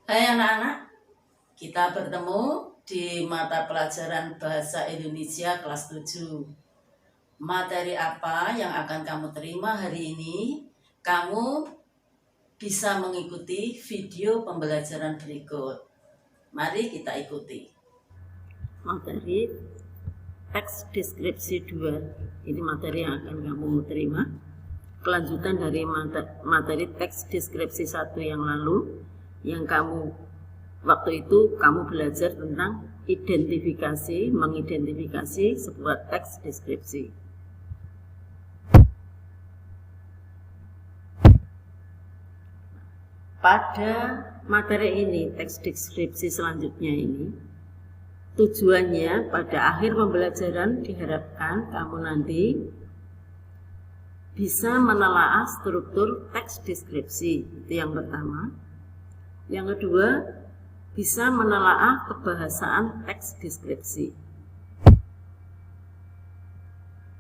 Hai anak-anak, kita bertemu di mata pelajaran Bahasa Indonesia kelas 7. Materi apa yang akan kamu terima hari ini? Kamu bisa mengikuti video pembelajaran berikut. Mari kita ikuti. Materi teks deskripsi 2. Ini materi yang akan kamu terima. Kelanjutan dari materi teks deskripsi 1 yang lalu, yang waktu itu kamu belajar tentang mengidentifikasi sebuah teks deskripsi. Pada materi ini, teks deskripsi selanjutnya ini, tujuannya pada akhir pembelajaran diharapkan kamu nanti bisa menelaah struktur teks deskripsi, itu yang pertama. Yang kedua, bisa menelaah kebahasaan teks deskripsi.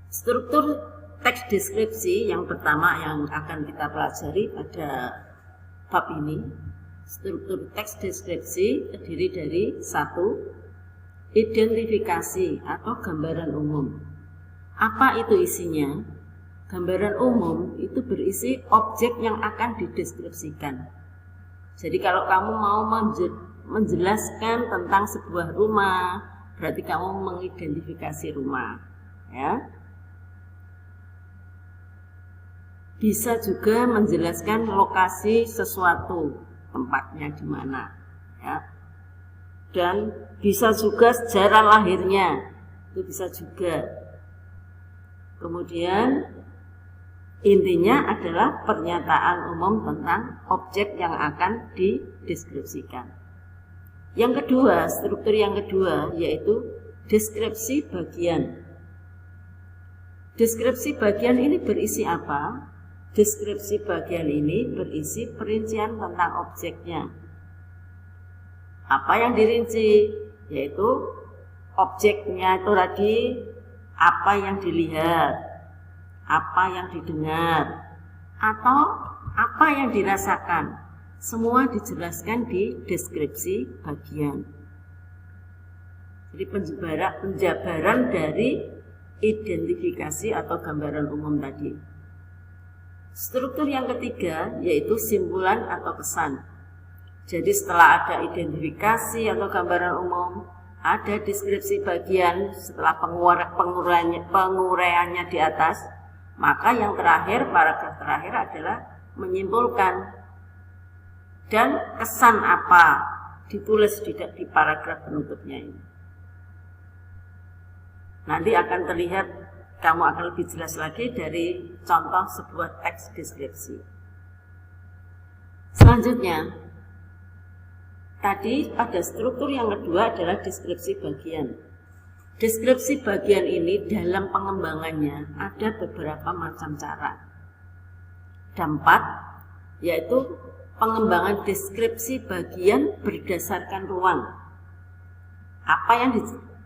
Struktur teks deskripsi yang pertama yang akan kita pelajari pada bab ini. Struktur teks deskripsi terdiri dari 1. Identifikasi atau gambaran umum. Apa itu isinya? Gambaran umum itu berisi objek yang akan dideskripsikan. Jadi kalau kamu mau menjelaskan tentang sebuah rumah, berarti kamu mengidentifikasi rumah, ya. Bisa juga menjelaskan lokasi sesuatu, tempatnya di mana, ya. Dan bisa juga sejarah lahirnya, itu bisa juga. Kemudian intinya adalah pernyataan umum tentang objek yang akan dideskripsikan. Yang kedua, struktur yang kedua yaitu deskripsi bagian. Deskripsi bagian ini berisi apa? Deskripsi bagian ini berisi perincian tentang objeknya. Apa yang dirinci? Yaitu objeknya itu tadi, apa yang dilihat, apa yang didengar, atau apa yang dirasakan. Semua dijelaskan di deskripsi bagian. Jadi penjabaran dari identifikasi atau gambaran umum tadi. Struktur yang ketiga yaitu simpulan atau kesan. Jadi setelah ada identifikasi atau gambaran umum, ada deskripsi bagian setelah penguraiannya di atas, maka yang terakhir, paragraf terakhir adalah menyimpulkan. Dan kesan apa ditulis di paragraf penutupnya ini. Nanti akan terlihat, kamu akan lebih jelas lagi dari contoh sebuah teks deskripsi. Selanjutnya, tadi pada struktur yang kedua adalah deskripsi bagian. Deskripsi bagian ini dalam pengembangannya ada beberapa macam cara. Ada 4, yaitu pengembangan deskripsi bagian berdasarkan ruang.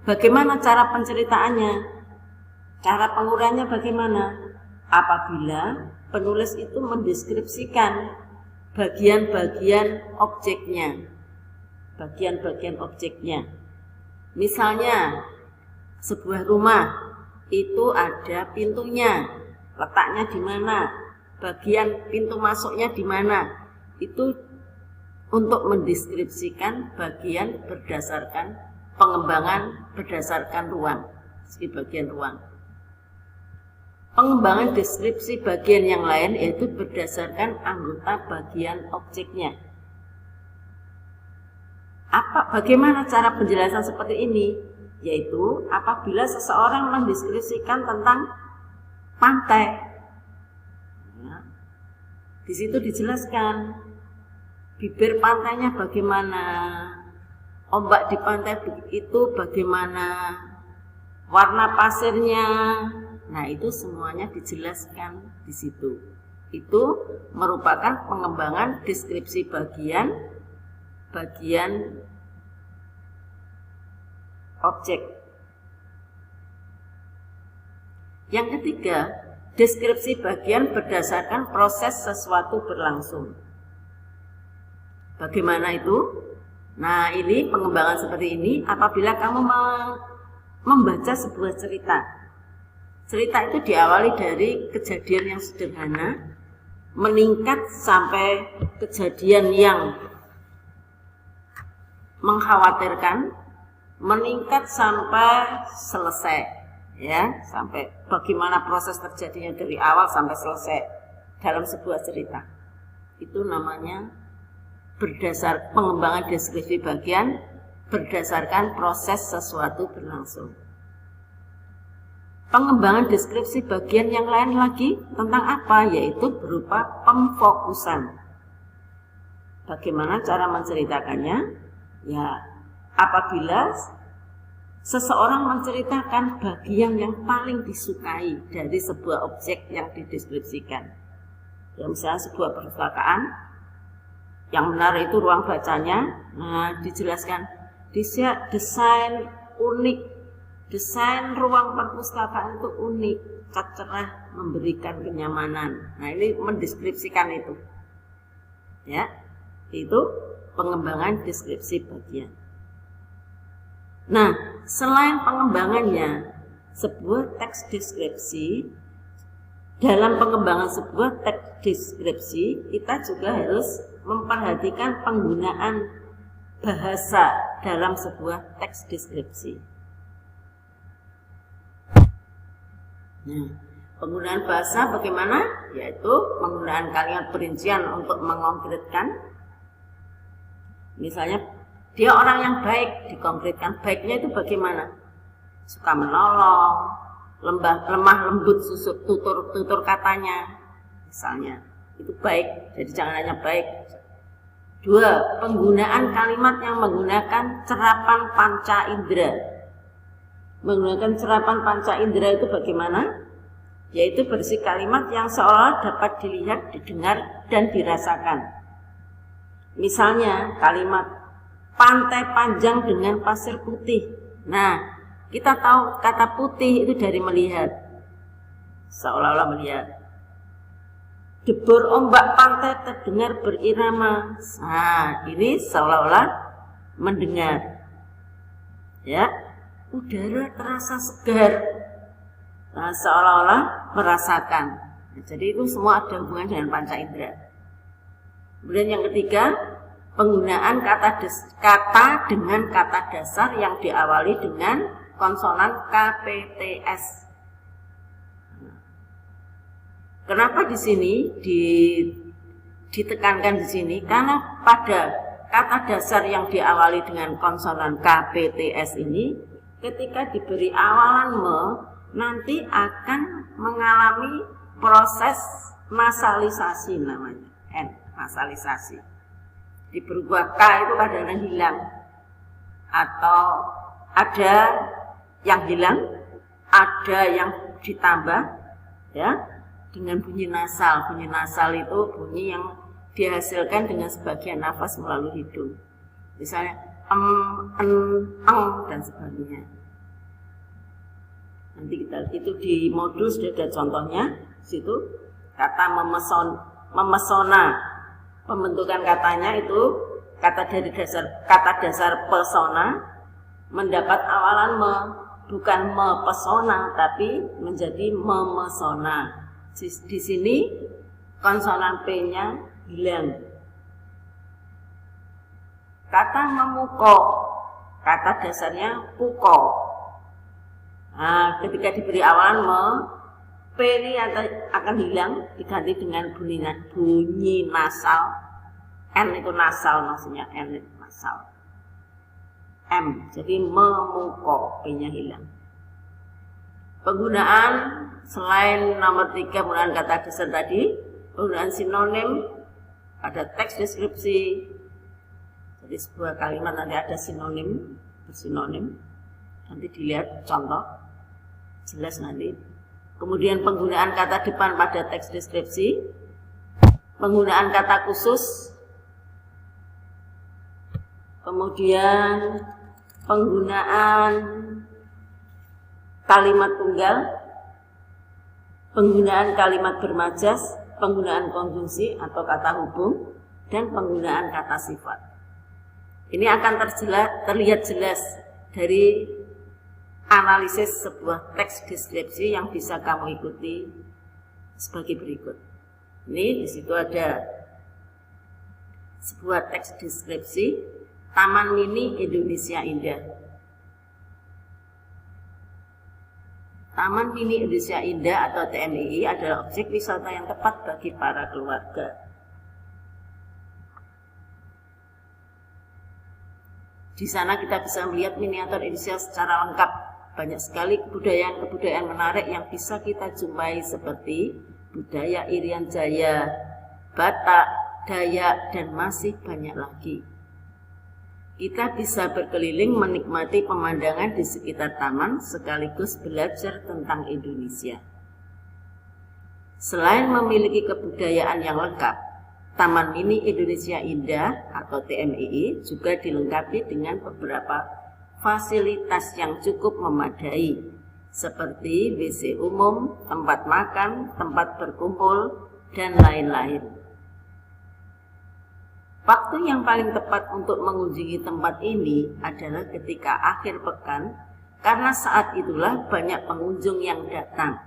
Bagaimana cara penceritaannya? Cara penguraiannya bagaimana? Apabila penulis itu mendeskripsikan bagian-bagian objeknya. Misalnya, sebuah rumah itu ada pintunya, letaknya di mana, bagian pintu masuknya di mana. Itu untuk mendeskripsikan bagian berdasarkan pengembangan berdasarkan ruang, segi bagian ruang. Pengembangan deskripsi bagian yang lain yaitu berdasarkan anggota bagian objeknya. Bagaimana cara penjelasan seperti ini? Yaitu apabila seseorang mendeskripsikan tentang pantai, di situ dijelaskan bibir pantainya bagaimana, ombak di pantai itu bagaimana, warna pasirnya. Nah, itu semuanya dijelaskan di situ. Itu merupakan pengembangan deskripsi bagian objek. Yang ketiga, deskripsi bagian berdasarkan proses sesuatu berlangsung. Bagaimana itu? Nah, ini pengembangan seperti ini apabila kamu membaca sebuah cerita. Cerita itu diawali dari kejadian yang sederhana, meningkat sampai kejadian yang mengkhawatirkan, meningkat sampai selesai, ya, sampai bagaimana proses terjadinya dari awal sampai selesai dalam sebuah cerita. Itu namanya berdasar pengembangan deskripsi bagian berdasarkan proses sesuatu berlangsung. Pengembangan deskripsi bagian yang lain lagi tentang apa? Yaitu berupa pemfokusan. Bagaimana cara menceritakannya? Ya, apabila seseorang menceritakan bagian yang paling disukai dari sebuah objek yang dideskripsikan. Ya, misalnya sebuah perpustakaan, yang benar itu ruang bacanya. Nah, dijelaskan desain unik, desain ruang perpustakaan itu unik, cerah, memberikan kenyamanan. Nah, ini mendeskripsikan itu, ya, itu pengembangan deskripsi bagian. Nah, selain pengembangannya, sebuah teks deskripsi, dalam pengembangan sebuah teks deskripsi, kita juga harus memperhatikan penggunaan bahasa dalam sebuah teks deskripsi. Nah, penggunaan bahasa bagaimana? Yaitu penggunaan kalimat perincian untuk mengonkretkan. Misalnya, dia orang yang baik, dikonkretkan. Baiknya itu bagaimana? Suka menolong, lemah lembut, tutur katanya, misalnya. Itu baik, jadi jangan hanya baik. 2. Penggunaan kalimat yang menggunakan cerapan panca indera. Menggunakan cerapan panca indera itu bagaimana? Yaitu berisi kalimat yang seolah dapat dilihat, didengar, dan dirasakan. Misalnya kalimat pantai panjang dengan pasir putih. Nah, kita tahu kata putih itu dari melihat, seolah-olah melihat. Debur ombak pantai terdengar berirama. Nah, ini seolah-olah mendengar. Ya, udara terasa segar. Nah, seolah-olah merasakan. Nah, jadi itu semua ada hubungan dengan panca indera. Kemudian yang ketiga, penggunaan kata dengan kata dasar yang diawali dengan konsonan KPTS. Kenapa di sini ditekankan di sini? Karena pada kata dasar yang diawali dengan konsonan KPTS ini, ketika diberi awalan me, nanti akan mengalami proses masalisasi namanya, masalisasi. Di berubah K itu kadang-kadang hilang, atau ada yang hilang, ada yang ditambah, ya, dengan bunyi nasal. Bunyi nasal itu bunyi yang dihasilkan dengan sebagian nafas melalui hidung. Misalnya dan sebagainya. Nanti kita itu di modul sudah ada contohnya. Di situ kata memesona. Pembentukan katanya itu kata dasar pesona mendapat awalan bukan mempesona tapi menjadi memesona. Di sini konsonan P-nya hilang. Kata memukau, kata dasarnya pukau. Nah, ketika diberi awalan P ini akan hilang, diganti dengan bunyi nasal. N itu nasal maksudnya, N itu nasal. M, jadi memukau, P-nya hilang. Penggunaan selain nomor 3 penggunaan kata dasar tadi, penggunaan sinonim pada teks deskripsi. Jadi sebuah kalimat nanti ada sinonim, bersinonim. Nanti dilihat contoh, jelas nanti. Kemudian penggunaan kata depan pada teks deskripsi, penggunaan kata khusus, kemudian penggunaan kalimat tunggal, penggunaan kalimat bermajas, penggunaan konjungsi atau kata hubung, dan penggunaan kata sifat. Ini akan terlihat jelas dari analisis sebuah teks deskripsi yang bisa kamu ikuti sebagai berikut. Ini di situ ada sebuah teks deskripsi Taman Mini Indonesia Indah. Taman Mini Indonesia Indah atau TMII adalah objek wisata yang tepat bagi para keluarga. Di sana kita bisa melihat miniatur Indonesia secara lengkap. Banyak sekali kebudayaan-kebudayaan menarik yang bisa kita jumpai seperti budaya Irian Jaya, Batak, Dayak, dan masih banyak lagi. Kita bisa berkeliling menikmati pemandangan di sekitar taman sekaligus belajar tentang Indonesia. Selain memiliki kebudayaan yang lengkap, Taman Mini Indonesia Indah atau TMII juga dilengkapi dengan beberapa fasilitas yang cukup memadai seperti WC umum, tempat makan, tempat berkumpul, dan lain-lain. Waktu yang paling tepat untuk mengunjungi tempat ini adalah ketika akhir pekan karena saat itulah banyak pengunjung yang datang.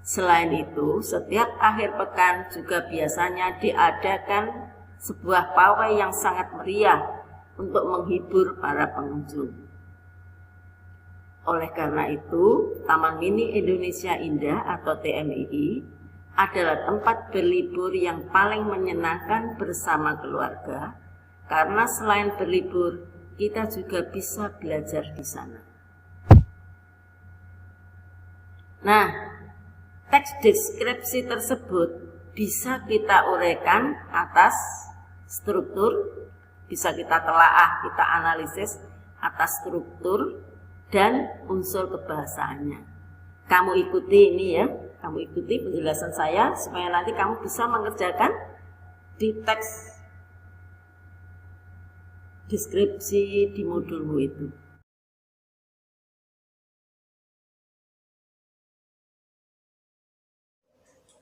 Selain itu, setiap akhir pekan juga biasanya diadakan sebuah pawai yang sangat meriah untuk menghibur para pengunjung. Oleh karena itu, Taman Mini Indonesia Indah atau TMII adalah tempat berlibur yang paling menyenangkan bersama keluarga, karena selain berlibur, kita juga bisa belajar di sana. Nah, teks deskripsi tersebut bisa kita uraikan atas struktur, bisa kita telaah, kita analisis atas struktur dan unsur kebahasaannya. Kamu ikuti ini ya, kamu ikuti penjelasan saya supaya nanti kamu bisa mengerjakan di teks deskripsi di modulmu itu.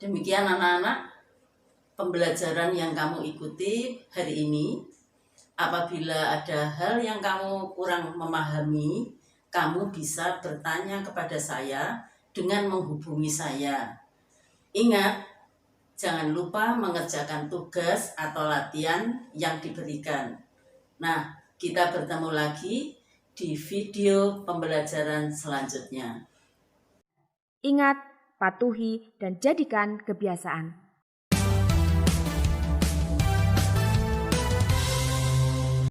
Demikian anak-anak pembelajaran yang kamu ikuti hari ini. Apabila ada hal yang kamu kurang memahami, kamu bisa bertanya kepada saya dengan menghubungi saya. Ingat, jangan lupa mengerjakan tugas atau latihan yang diberikan. Nah, kita bertemu lagi di video pembelajaran selanjutnya. Ingat, patuhi dan jadikan kebiasaan.